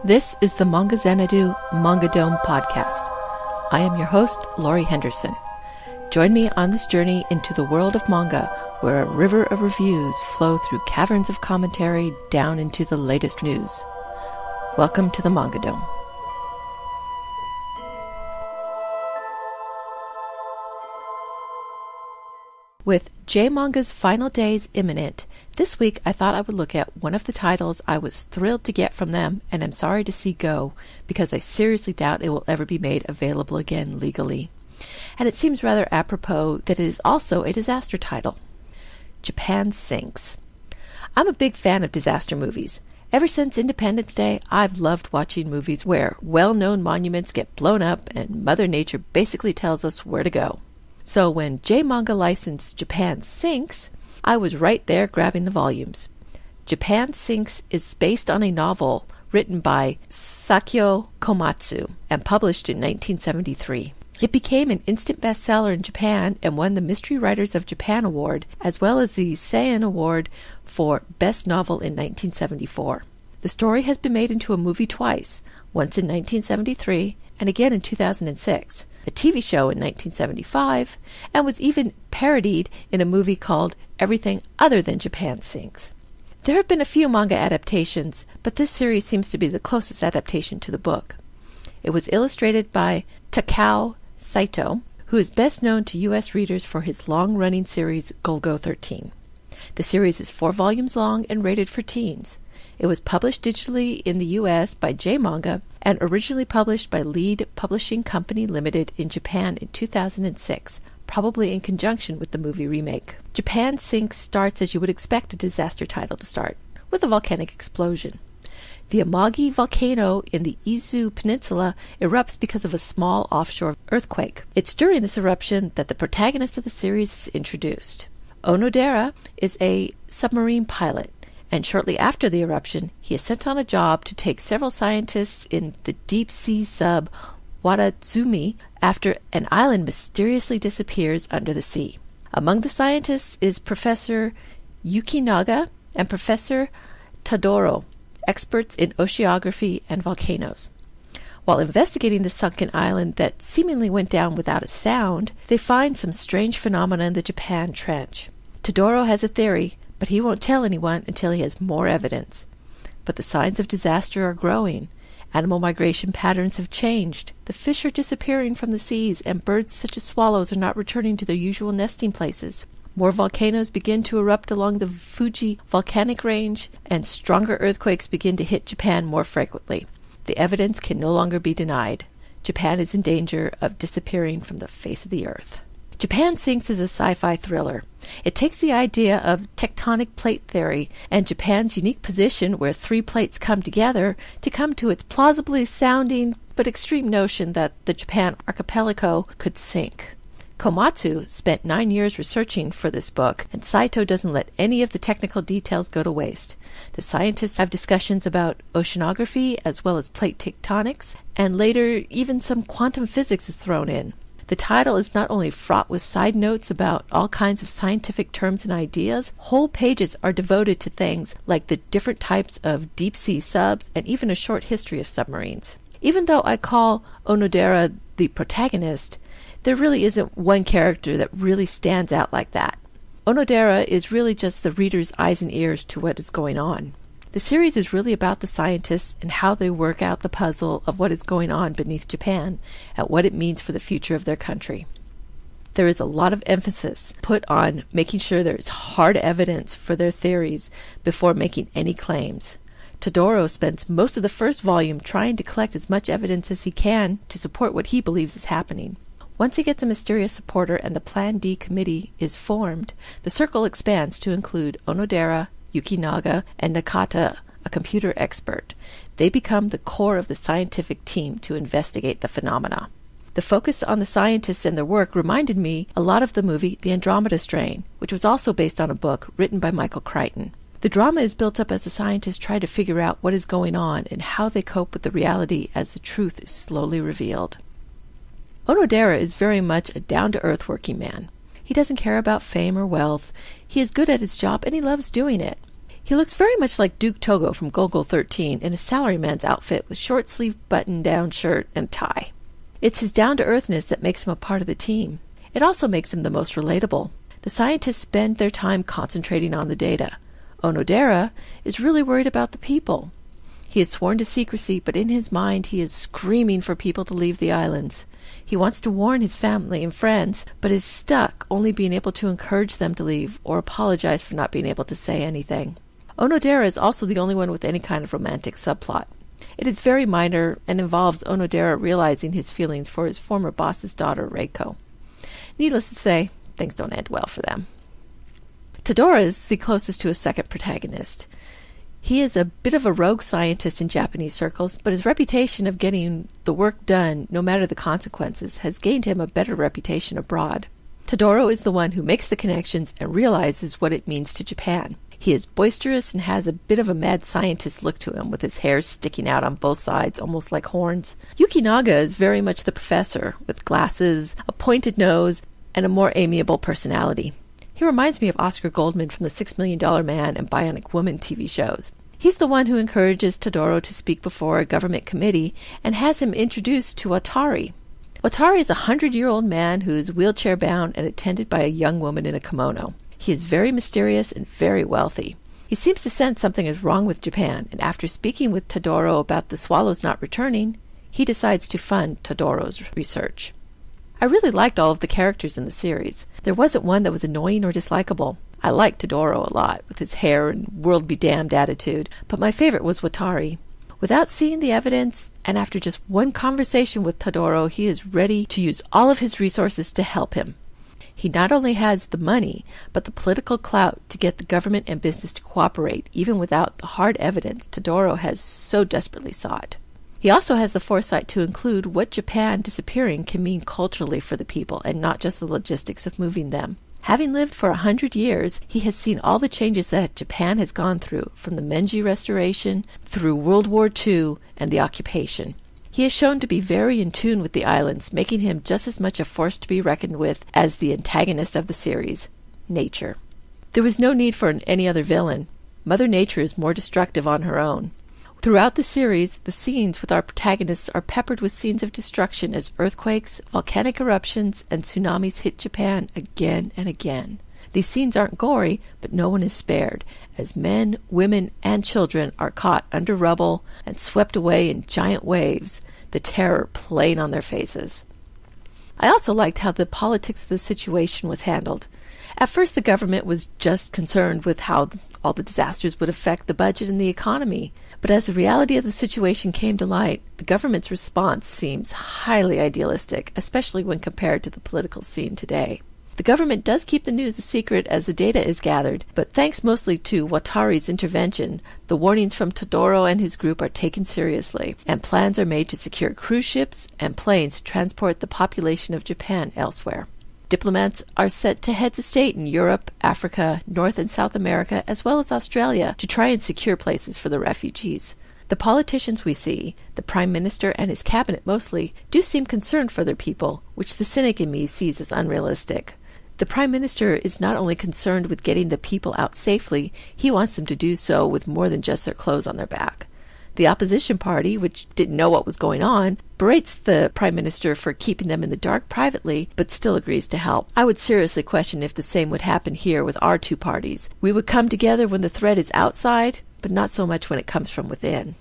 This is the Manga Xanadu Manga Dome podcast. I am your host, Laurie Henderson. Join me on this journey into the world of manga, where a river of reviews flow through caverns of commentary down into the latest news. Welcome to the Manga Dome. With Jmanga's final days imminent, this week I thought I would look at one of the titles I was thrilled to get from them and am sorry to see go, because I seriously doubt it will ever be made available again legally. And it seems rather apropos that it is also a disaster title. Japan Sinks. I'm a big fan of disaster movies. Ever since Independence Day, I've loved watching movies where well-known monuments get blown up and Mother Nature basically tells us where to go. So when Jmanga licensed Japan Sinks, I was right there grabbing the volumes. Japan Sinks is based on a novel written by Sakyo Komatsu and published in 1973. It became an instant bestseller in Japan and won the Mystery Writers of Japan Award, as well as the Seiun Award for Best Novel in 1974. The story has been made into a movie twice, once in 1973 and again in 2006, a TV show in 1975, and was even parodied in a movie called Everything Other Than Japan Sinks. There have been a few manga adaptations, but this series seems to be the closest adaptation to the book. It was illustrated by Takao Saito, who is best known to U.S. readers for his long-running series Golgo 13. The series is 4 volumes long and rated for teens. It was published digitally in the U.S. by Jmanga and originally published by Lead Publishing Company Limited in Japan in 2006, probably in conjunction with the movie remake. Japan Sinks starts as you would expect a disaster title to start, with a volcanic explosion. The Amagi volcano in the Izu Peninsula erupts because of a small offshore earthquake. It's during this eruption that the protagonist of the series is introduced. Onodera is a submarine pilot, and shortly after the eruption, he is sent on a job to take several scientists in the deep-sea sub Wadazumi after an island mysteriously disappears under the sea. Among the scientists is Professor Yukinaga and Professor Tadoro, experts in oceanography and volcanoes. While investigating the sunken island that seemingly went down without a sound, they find some strange phenomena in the Japan Trench. Tadoro has a theory, but he won't tell anyone until he has more evidence. But the signs of disaster are growing. Animal migration patterns have changed. The fish are disappearing from the seas, and birds such as swallows are not returning to their usual nesting places. More volcanoes begin to erupt along the Fuji volcanic range, and stronger earthquakes begin to hit Japan more frequently. The evidence can no longer be denied. Japan is in danger of disappearing from the face of the earth. Japan Sinks is a sci-fi thriller. It takes the idea of tectonic plate theory and Japan's unique position where 3 plates come together to come to its plausibly sounding but extreme notion that the Japan archipelago could sink. Komatsu spent 9 years researching for this book, and Saito doesn't let any of the technical details go to waste. The scientists have discussions about oceanography as well as plate tectonics, and later even some quantum physics is thrown in. The title is not only fraught with side notes about all kinds of scientific terms and ideas, whole pages are devoted to things like the different types of deep-sea subs and even a short history of submarines. Even though I call Onodera the protagonist, there really isn't one character that really stands out like that. Onodera is really just the reader's eyes and ears to what is going on. The series is really about the scientists and how they work out the puzzle of what is going on beneath Japan and what it means for the future of their country. There is a lot of emphasis put on making sure there is hard evidence for their theories before making any claims. Tadoro spends most of the first volume trying to collect as much evidence as he can to support what he believes is happening. Once he gets a mysterious supporter and the Plan D committee is formed, the circle expands to include Onodera, Yukinaga, and Nakata, a computer expert. They become the core of the scientific team to investigate the phenomena. The focus on the scientists and their work reminded me a lot of the movie The Andromeda Strain, which was also based on a book written by Michael Crichton. The drama is built up as the scientists try to figure out what is going on and how they cope with the reality as the truth is slowly revealed. Onodera is very much a down-to-earth working man. He doesn't care about fame or wealth. He is good at his job and he loves doing it. He looks very much like Duke Togo from Golgo 13 in a salaryman's outfit with short-sleeved button-down shirt and tie. It's his down-to-earthness that makes him a part of the team. It also makes him the most relatable. The scientists spend their time concentrating on the data. Onodera is really worried about the people. He is sworn to secrecy, but in his mind he is screaming for people to leave the islands. He wants to warn his family and friends, but is stuck only being able to encourage them to leave or apologize for not being able to say anything. Onodera is also the only one with any kind of romantic subplot. It is very minor and involves Onodera realizing his feelings for his former boss's daughter, Reiko. Needless to say, things don't end well for them. Todoro is the closest to a second protagonist. He is a bit of a rogue scientist in Japanese circles, but his reputation of getting the work done, no matter the consequences, has gained him a better reputation abroad. Todoro is the one who makes the connections and realizes what it means to Japan. He is boisterous and has a bit of a mad scientist look to him, with his hair sticking out on both sides, almost like horns. Yukinaga is very much the professor, with glasses, a pointed nose, and a more amiable personality. He reminds me of Oscar Goldman from the $6 Million Man and Bionic Woman TV shows. He's the one who encourages Todoro to speak before a government committee and has him introduced to Watari. Watari is a 100-year-old man who is wheelchair-bound and attended by a young woman in a kimono. He is very mysterious and very wealthy. He seems to sense something is wrong with Japan, and after speaking with Todoro about the swallows not returning, he decides to fund Todoro's research. I really liked all of the characters in the series. There wasn't one that was annoying or dislikable. I liked Todoro a lot, with his hair and world-be-damned attitude, but my favorite was Watari. Without seeing the evidence, and after just one conversation with Todoro, he is ready to use all of his resources to help him. He not only has the money, but the political clout to get the government and business to cooperate, even without the hard evidence Todoro has so desperately sought. He also has the foresight to include what Japan disappearing can mean culturally for the people, and not just the logistics of moving them. Having lived for 100 years, he has seen all the changes that Japan has gone through, from the Meiji Restoration through World War II and the occupation. He is shown to be very in tune with the islands, making him just as much a force to be reckoned with as the antagonist of the series, nature. There was no need for any other villain. Mother Nature is more destructive on her own. Throughout the series, the scenes with our protagonists are peppered with scenes of destruction as earthquakes, volcanic eruptions, and tsunamis hit Japan again and again. These scenes aren't gory, but no one is spared, as men, women, and children are caught under rubble and swept away in giant waves, the terror playing on their faces. I also liked how the politics of the situation was handled. At first, the government was just concerned with how all the disasters would affect the budget and the economy. But as the reality of the situation came to light, the government's response seems highly idealistic, especially when compared to the political scene today. The government does keep the news a secret as the data is gathered, but thanks mostly to Watari's intervention, the warnings from Todoro and his group are taken seriously, and plans are made to secure cruise ships and planes to transport the population of Japan elsewhere. Diplomats are sent to heads of state in Europe, Africa, North and South America, as well as Australia, to try and secure places for the refugees. The politicians we see, the Prime Minister and his cabinet mostly, do seem concerned for their people, which the cynic in me sees as unrealistic. The Prime Minister is not only concerned with getting the people out safely, he wants them to do so with more than just their clothes on their back. The opposition party, which didn't know what was going on, berates the Prime Minister for keeping them in the dark privately, but still agrees to help. I would seriously question if the same would happen here with our two parties. We would come together when the threat is outside, but not so much when it comes from within.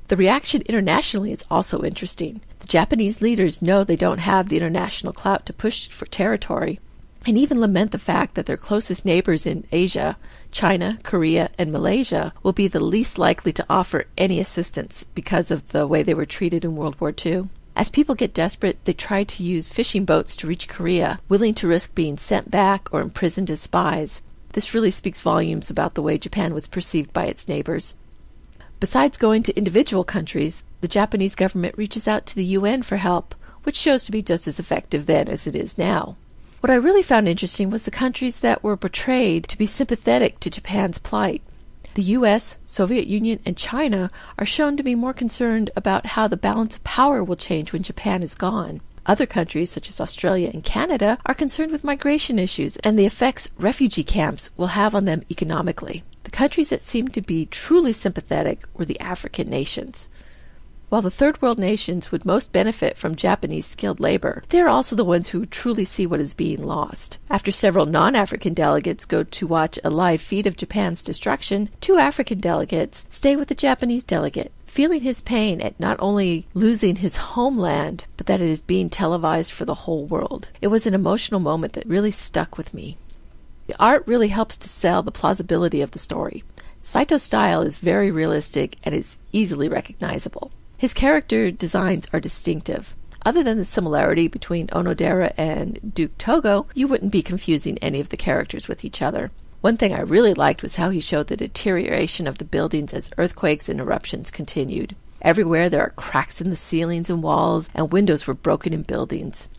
The reaction internationally is also interesting. The Japanese leaders know they don't have the international clout to push for territory, and even lament the fact that their closest neighbors in Asia, China, Korea, and Malaysia, will be the least likely to offer any assistance because of the way they were treated in World War II. As people get desperate, they try to use fishing boats to reach Korea, willing to risk being sent back or imprisoned as spies. This really speaks volumes about the way Japan was perceived by its neighbors. Besides going to individual countries, the Japanese government reaches out to the UN for help, which shows to be just as effective then as it is now. What I really found interesting was the countries that were portrayed to be sympathetic to Japan's plight. The U.S., Soviet Union, and China are shown to be more concerned about how the balance of power will change when Japan is gone. Other countries, such as Australia and Canada, are concerned with migration issues and the effects refugee camps will have on them economically. The countries that seemed to be truly sympathetic were the African nations. While the third world nations would most benefit from Japanese skilled labor, they are also the ones who truly see what is being lost. After several non-African delegates go to watch a live feed of Japan's destruction, 2 African delegates stay with the Japanese delegate, feeling his pain at not only losing his homeland, but that it is being televised for the whole world. It was an emotional moment that really stuck with me. The art really helps to sell the plausibility of the story. Saito's style is very realistic and is easily recognizable. His character designs are distinctive. Other than the similarity between Onodera and Duke Togo, you wouldn't be confusing any of the characters with each other. One thing I really liked was how he showed the deterioration of the buildings as earthquakes and eruptions continued. Everywhere there are cracks in the ceilings and walls, and windows were broken in buildings.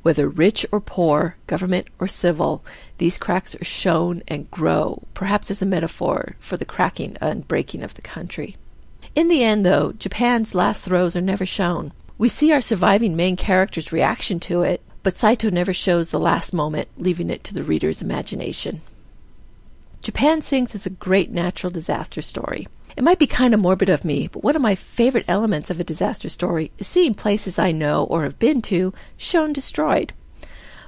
Whether rich or poor, government or civil, these cracks are shown and grow, perhaps as a metaphor for the cracking and breaking of the country. In the end, though, Japan's last throes are never shown. We see our surviving main character's reaction to it, but Saito never shows the last moment, leaving it to the reader's imagination. Japan Sinks is a great natural disaster story. It might be kind of morbid of me, but one of my favorite elements of a disaster story is seeing places I know or have been to shown destroyed.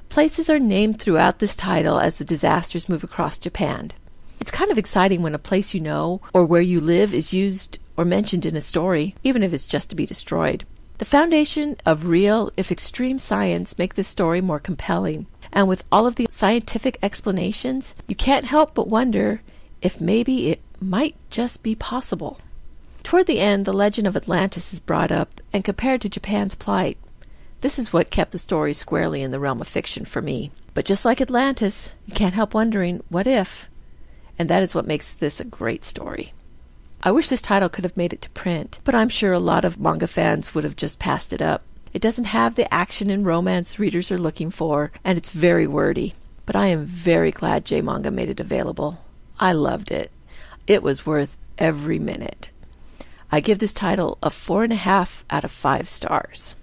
Places are named throughout this title as the disasters move across Japan. It's kind of exciting when a place you know or where you live is used or mentioned in a story, even if it's just to be destroyed. The foundation of real, if extreme science make this story more compelling, and with all of the scientific explanations, you can't help but wonder if maybe it might just be possible. Toward the end, the legend of Atlantis is brought up and compared to Japan's plight. This is what kept the story squarely in the realm of fiction for me. But just like Atlantis, you can't help wondering, what if? And that is what makes this a great story. I wish this title could have made it to print, but I'm sure a lot of manga fans would have just passed it up. It doesn't have the action and romance readers are looking for, and it's very wordy. But I am very glad Jmanga made it available. I loved it. It was worth every minute. I give this title a 4.5 out of 5 stars.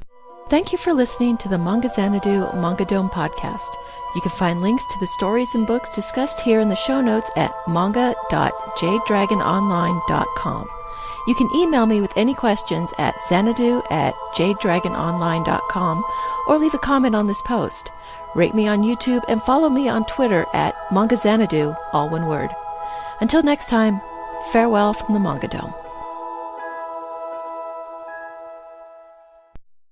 Thank you for listening to the Manga Xanadu Manga Dome podcast. You can find links to the stories and books discussed here in the show notes at manga.jdragononline.com. You can email me with any questions at xanadu@jdragononline.com or leave a comment on this post. Rate me on YouTube and follow me on Twitter at Manga Xanadu, all one word. Until next time, farewell from the Manga Dome.